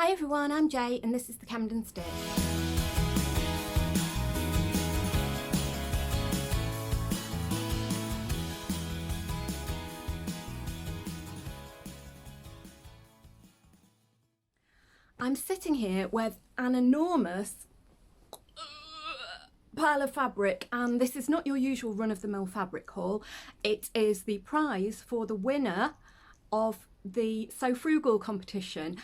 Hi everyone, I'm Jay and this is the Camden Stitch. I'm sitting here with an enormous pile of fabric, and this is not your usual run-of-the-mill fabric haul. It is the prize for the winner of the Sew Frugal competition.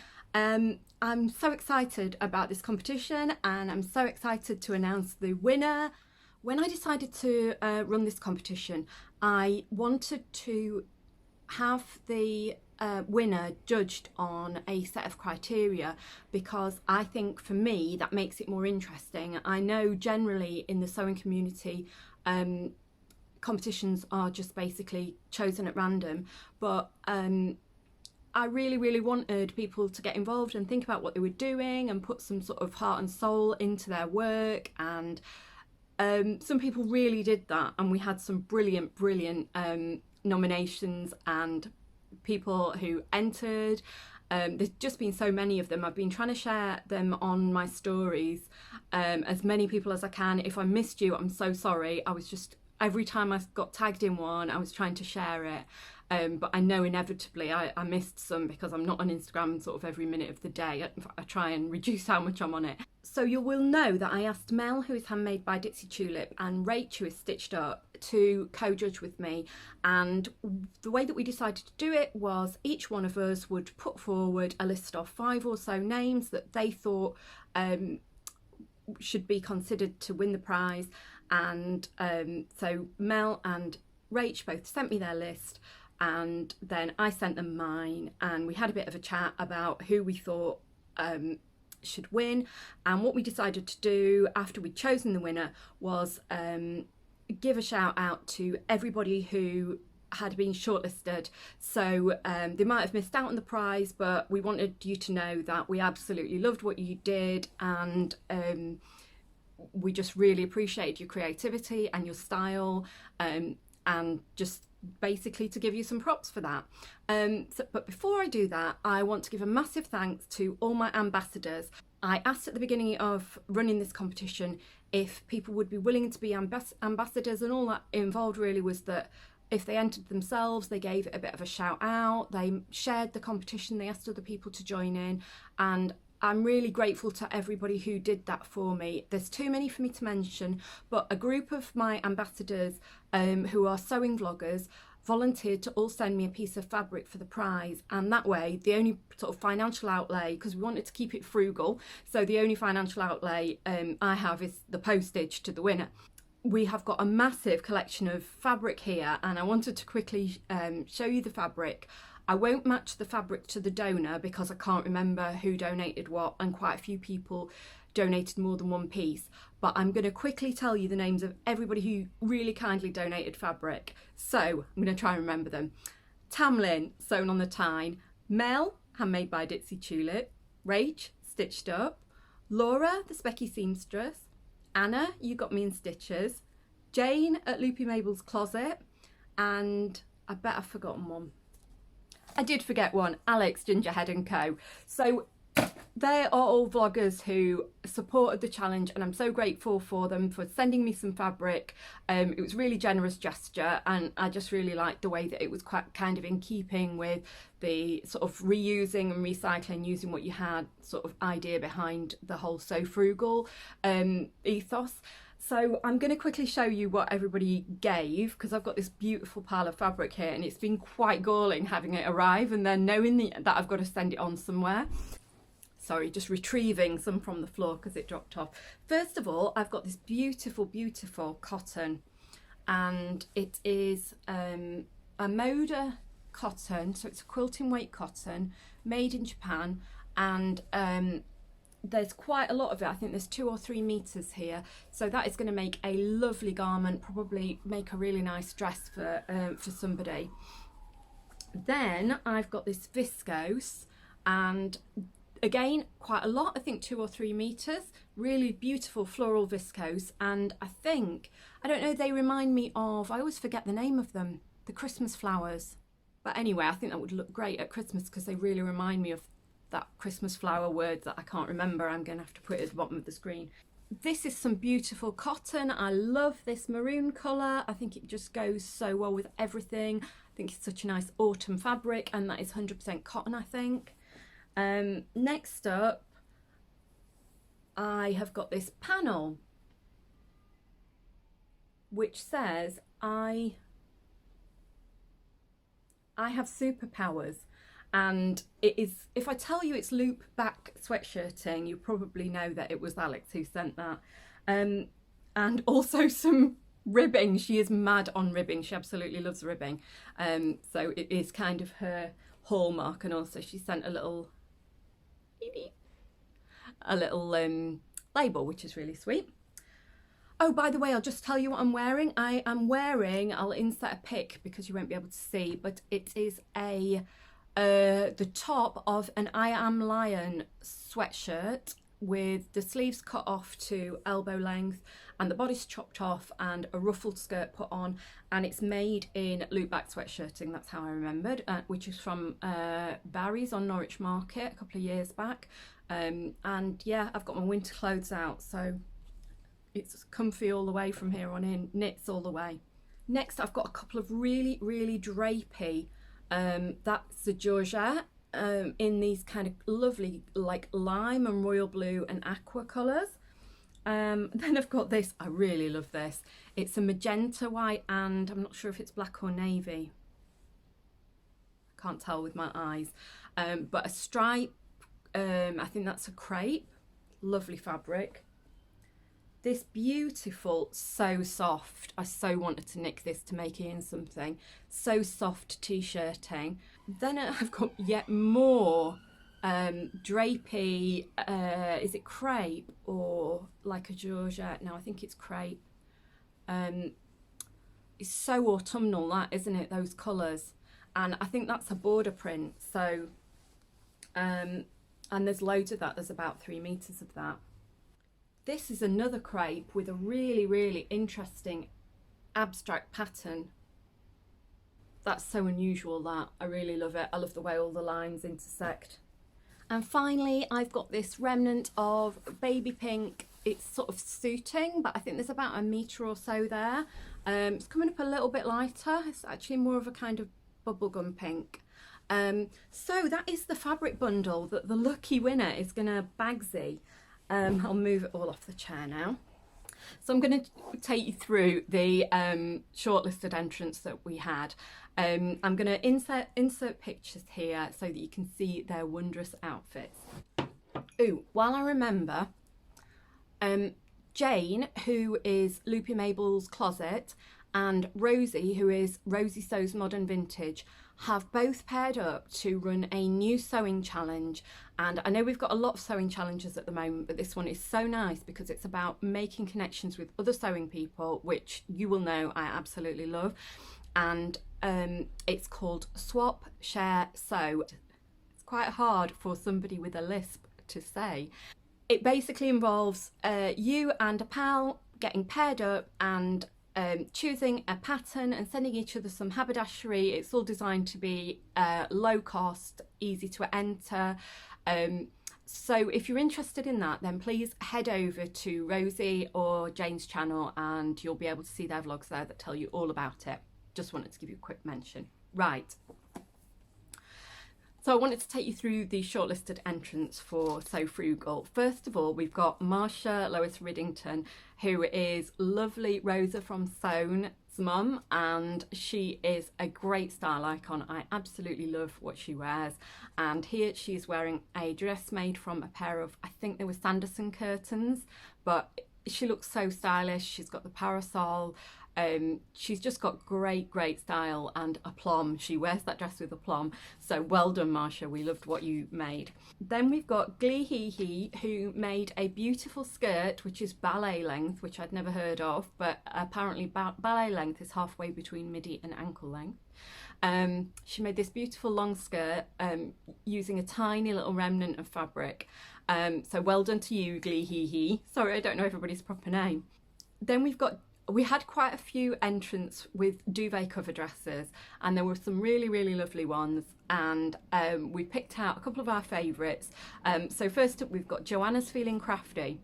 I'm so excited about this competition and I'm so excited to announce the winner. When I decided to run this competition, I wanted to have the winner judged on a set of criteria, because I think for me that makes it more interesting. I know generally in the sewing community competitions are just basically chosen at random, but I really wanted people to get involved and think about what they were doing and put some sort of heart and soul into their work, and some people really did that, and we had some brilliant nominations and people who entered. There's just been so many of them. I've been trying to share them on my stories, as many people as I can. If I missed you, I'm so sorry. I was just, every time I got tagged in one, I was trying to share it. But I know inevitably I missed some because I'm not on Instagram sort of every minute of the day. I try and reduce how much I'm on it. So you will know that I asked Mel, who is handmade by Ditsy Tulip, and Rach, who is stitched up, to co-judge with me. And the way that we decided to do it was each one of us would put forward a list of 5 or so names that they thought should be considered to win the prize. And so Mel and Rach both sent me their list, and then I sent them mine, and we had a bit of a chat about who we thought should win. And what we decided to do after we'd chosen the winner was give a shout out to everybody who had been shortlisted. So they might have missed out on the prize, but we wanted you to know that we absolutely loved what you did, and we just really appreciate your creativity and your style, and just basically to give you some props for that. But before I do that, I want to give a massive thanks to all my ambassadors. I asked at the beginning of running this competition if people would be willing to be ambassadors, and all that involved really was that if they entered themselves, they gave it a bit of a shout out, they shared the competition, they asked other people to join in, and I'm really grateful to everybody who did that for me. There's too many for me to mention, but a group of my ambassadors who are sewing vloggers volunteered to all send me a piece of fabric for the prize, and that way the only sort of financial outlay, because we wanted to keep it frugal, so the only financial outlay I have is the postage to the winner. We have got a massive collection of fabric here, and I wanted to quickly show you the fabric. I won't match the fabric to the donor because I can't remember who donated what, and quite a few people donated more than one piece, but I'm going to quickly tell you the names of everybody who really kindly donated fabric. So I'm going to try and remember them. Tamlin, sewn on the Tyne. Mel, handmade by Ditsy Tulip. Rach, stitched up. Laura, the Specky seamstress. Anna, you got me in stitches. Jane at Loopy Mabel's Closet, and I bet I've forgotten one. I did forget one, Alex, Gingerhead and Co. So they are all vloggers who supported the challenge, and I'm so grateful for them for sending me some fabric. It was a really generous gesture, and I just really liked the way that it was quite kind of in keeping with the sort of reusing and recycling, using what you had sort of idea behind the whole Sew Frugal ethos. So I'm going to quickly show you what everybody gave, because I've got this beautiful pile of fabric here, and it's been quite galling having it arrive and then knowing that I've got to send it on somewhere. Sorry, just retrieving some from the floor because it dropped off. First of all, I've got this beautiful cotton, and it is a Moda cotton, so it's a quilting weight cotton made in Japan, and there's quite a lot of it. I think there's 2 or 3 meters here, so that is going to make a lovely garment, probably make a really nice dress for somebody. Then I've got this viscose, and again quite a lot, I think 2 or 3 meters, really beautiful floral viscose, and I think, I don't know, they remind me of, I always forget the name of them, the Christmas flowers. But anyway, I think that would look great at Christmas because they really remind me of that Christmas flower word that I can't remember. I'm going to have to put it at the bottom of the screen. This is some beautiful cotton. I love this maroon colour. I think it just goes so well with everything. I think it's such a nice autumn fabric, and that is 100% cotton, I think. Next up, I have got this panel which says I have superpowers, and it is, if I tell you it's loop back sweatshirting, you probably know that it was Alex who sent that. And also some ribbing. She is mad on ribbing. She absolutely loves ribbing. So it is kind of her hallmark, and also she sent a little label, which is really sweet. Oh, by the way, I'll just tell you what I'm wearing. I am wearing, I'll insert a pic because you won't be able to see, but it is the top of an I Am Lion sweatshirt with the sleeves cut off to elbow length and the body's chopped off and a ruffled skirt put on, and it's made in loop back sweatshirting. That's how I remembered, which is from Barry's on Norwich Market a couple of years back. And yeah, I've got my winter clothes out, so it's comfy all the way from here on in, knits all the way. Next, I've got a couple of really drapey, that's the georgette, in these kind of lovely like lime and royal blue and aqua colours. Then I've got this, I really love this. It's a magenta white, and I'm not sure if it's black or navy. I can't tell with my eyes. But a stripe, I think that's a crepe, lovely fabric. This beautiful So Soft, I so wanted to nick this to make it in something. So Soft t-shirting. Then I've got yet more drapey, is it crepe or like a georgette? No, I think it's crepe. It's so autumnal, that, isn't it, those colours? And I think that's a border print, so and there's loads of that. There's about 3 meters of that. This is another crepe with a really interesting abstract pattern. That's so unusual, that. I really love it. I love the way all the lines intersect. And finally, I've got this remnant of baby pink. It's sort of suiting, but I think there's about 1 metre or so there. It's coming up a little bit lighter. It's actually more of a kind of bubblegum pink. So that is the fabric bundle that the lucky winner is going to bagsy. I'll move it all off the chair now. So I'm going to take you through the shortlisted entrants that we had. I'm going to insert pictures here so that you can see their wondrous outfits. Ooh, while I remember, Jane, who is Loopy Mabel's Closet, and Rosie, who is Rosie Sews Modern Vintage, have both paired up to run a new sewing challenge. And I know we've got a lot of sewing challenges at the moment, but this one is so nice because it's about making connections with other sewing people, which you will know I absolutely love. And it's called Swap, Share, Sew. It's quite hard for somebody with a lisp to say. It basically involves you and a pal getting paired up and choosing a pattern and sending each other some haberdashery. It's all designed to be low cost, easy to enter. So if you're interested in that, then please head over to Rosie or Jane's channel and you'll be able to see their vlogs there that tell you all about it. Just wanted to give you a quick mention. Right. So I wanted to take you through the shortlisted entrants for Sew Frugal. First of all, we've got Marsha Lois Riddington, who is lovely Rosa from Sewn's mum, and she is a great style icon. I absolutely love what she wears. And here she's wearing a dress made from a pair of, I think they were Sanderson curtains, but she looks so stylish. She's got the parasol. She's just got great style and aplomb. She wears that dress with aplomb. So well done, Marsha. We loved what you made. Then we've got Glee Hee Hee, who made a beautiful skirt, which is ballet length, which I'd never heard of, but apparently ballet length is halfway between midi and ankle length. She made this beautiful long skirt using a tiny little remnant of fabric. So well done to you, Glee Hee Hee. Sorry, I don't know everybody's proper name. Then we've got we had quite a few entrants with duvet cover dresses, and there were some really lovely ones, and we picked out a couple of our favourites. So first up we've got Joanna's Feeling Crafty.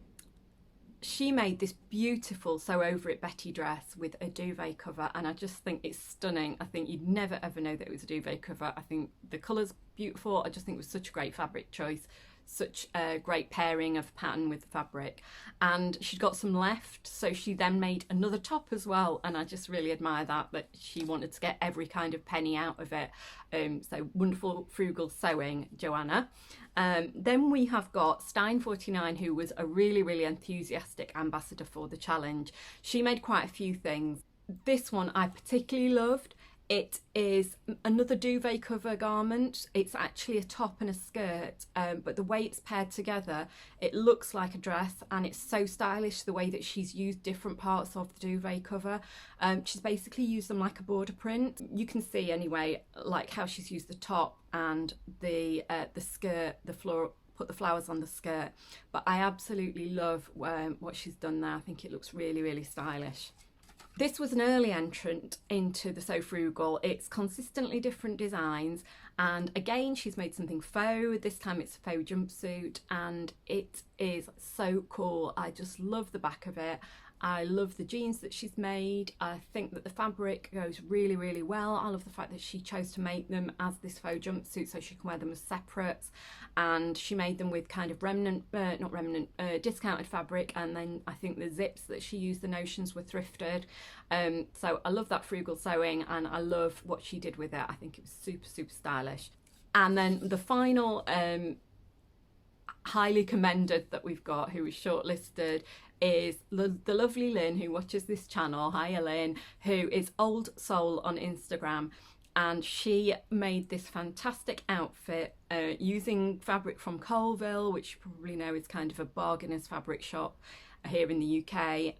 She made this beautiful Sew Over It Betty dress with a duvet cover, and I just think it's stunning. I think you'd never ever know that it was a duvet cover. I think the colour's beautiful. I just think it was such a great fabric choice, such a great pairing of pattern with the fabric. And she'd got some left, so she then made another top as well, and I just really admire that she wanted to get every kind of penny out of it. So wonderful frugal sewing, Joanna. Then we have got Stein49, who was a really enthusiastic ambassador for the challenge. She made quite a few things. This one I particularly loved. It is another duvet cover garment. It's actually a top and a skirt, but the way it's paired together, it looks like a dress, and it's so stylish the way that she's used different parts of the duvet cover. She's basically used them like a border print. You can see anyway, like how she's used the top and the skirt, the floor, put the flowers on the skirt. But I absolutely love what she's done there. I think it looks really stylish. This was an early entrant into the Sew Frugal. It's consistently different designs, and again she's made something faux. This time it's a faux jumpsuit, and it is so cool. I just love the back of it. I love the jeans that she's made. I think that the fabric goes really well. I love the fact that she chose to make them as this faux jumpsuit so she can wear them as separates, and she made them with kind of discounted fabric, and then I think the zips that she used, the notions were thrifted. So I love that frugal sewing, and I love what she did with it. I think it was super stylish. And then the final highly commended that we've got, who was shortlisted, is the lovely Lynn, who watches this channel. Hi Lynn, who is Old Soul on Instagram, and she made this fantastic outfit using fabric from Colville, which you probably know is kind of a bargainers fabric shop here in the UK.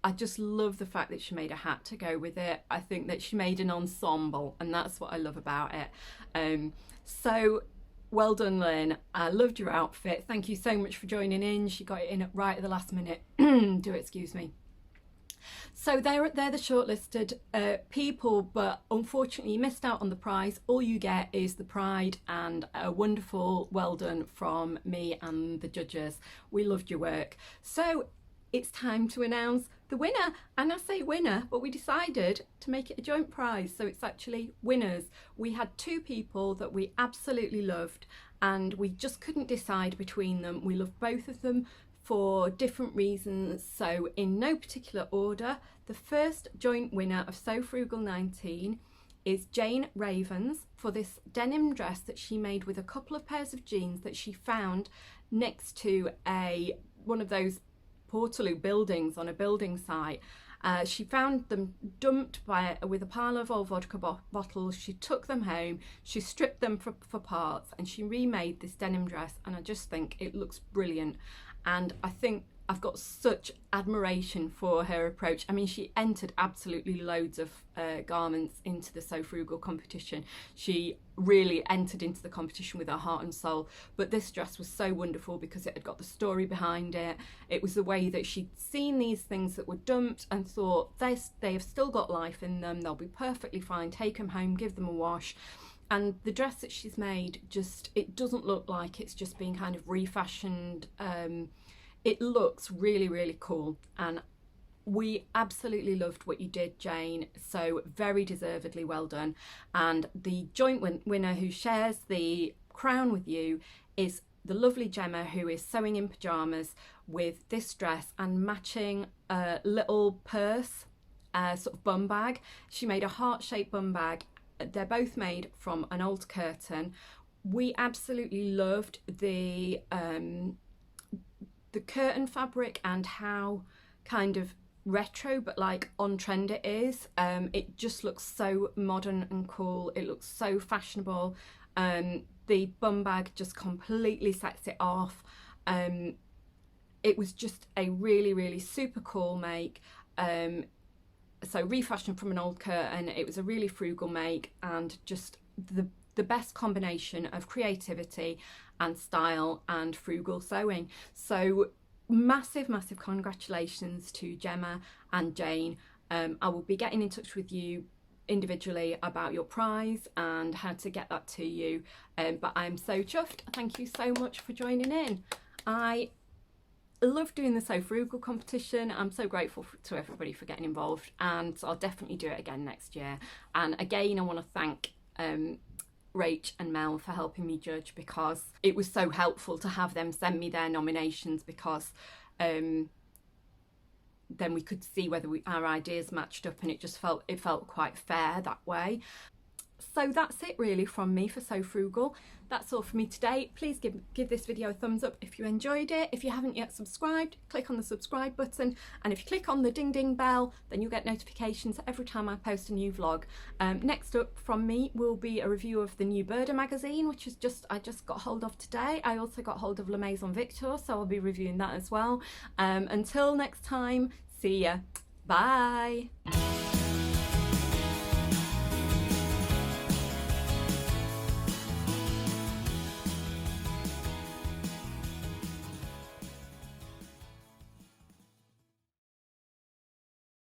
I just love the fact that she made a hat to go with it. I think that she made an ensemble, and that's what I love about it. So well done, Lynn. I loved your outfit. Thank you so much for joining in. She got it in right at the last minute. Do excuse me. So they're the shortlisted people, but unfortunately you missed out on the prize. All you get is the pride and a wonderful well done from me and the judges. We loved your work. So it's time to announce the winner. And I say winner, but we decided to make it a joint prize, so it's actually winners. We had two people that we absolutely loved, and we just couldn't decide between them. We loved both of them for different reasons, so in no particular order. The first joint winner of Sew Frugal 19 is Jane Ravens for this denim dress that she made with a couple of pairs of jeans that she found next to one of those Portaloo buildings on a building site. She found them dumped with a pile of old vodka bottles. She took them home, she stripped them for parts, and she remade this denim dress, and I just think it looks brilliant. And I think I've got such admiration for her approach. I mean, she entered absolutely loads of garments into the Sew Frugal competition. She really entered into the competition with her heart and soul, but this dress was so wonderful because it had got the story behind it. It was the way that she'd seen these things that were dumped and thought they have still got life in them, they'll be perfectly fine, take them home, give them a wash. And the dress that she's made, it doesn't look like it's just been kind of refashioned. It looks really cool, and we absolutely loved what you did, Jane, so very deservedly well done. And the joint winner who shares the crown with you is the lovely Gemma, who is sewing in pyjamas with this dress and matching a little purse, sort of bum bag. She made a heart-shaped bum bag. They're both made from an old curtain. We absolutely loved the curtain fabric and how kind of retro but like on trend it is. It just looks so modern and cool. It looks so fashionable. The bum bag just completely sets it off. It was just a really super cool make. So refashioned from an old curtain. It was a really frugal make, and just the best combination of creativity and style and frugal sewing. So massive congratulations to Gemma and Jane. I will be getting in touch with you individually about your prize and how to get that to you, but I'm so chuffed. Thank you so much for joining in. I love doing the Sew Frugal competition. I'm so grateful to everybody for getting involved, and so I'll definitely do it again next year. And again, I want to thank Rach and Mel for helping me judge, because it was so helpful to have them send me their nominations, because then we could see whether our ideas matched up, and it felt quite fair that way. So that's it really from me for Sew Frugal. That's all for me today. Please give this video a thumbs up if you enjoyed it. If you haven't yet subscribed, click on the subscribe button, and if you click on the ding ding bell, then you'll get notifications every time I post a new vlog. Next up from me will be a review of the new Burda magazine, which is I just got hold of today. I also got hold of La Maison Victor, so I'll be reviewing that as well. Until next time, see ya. Bye.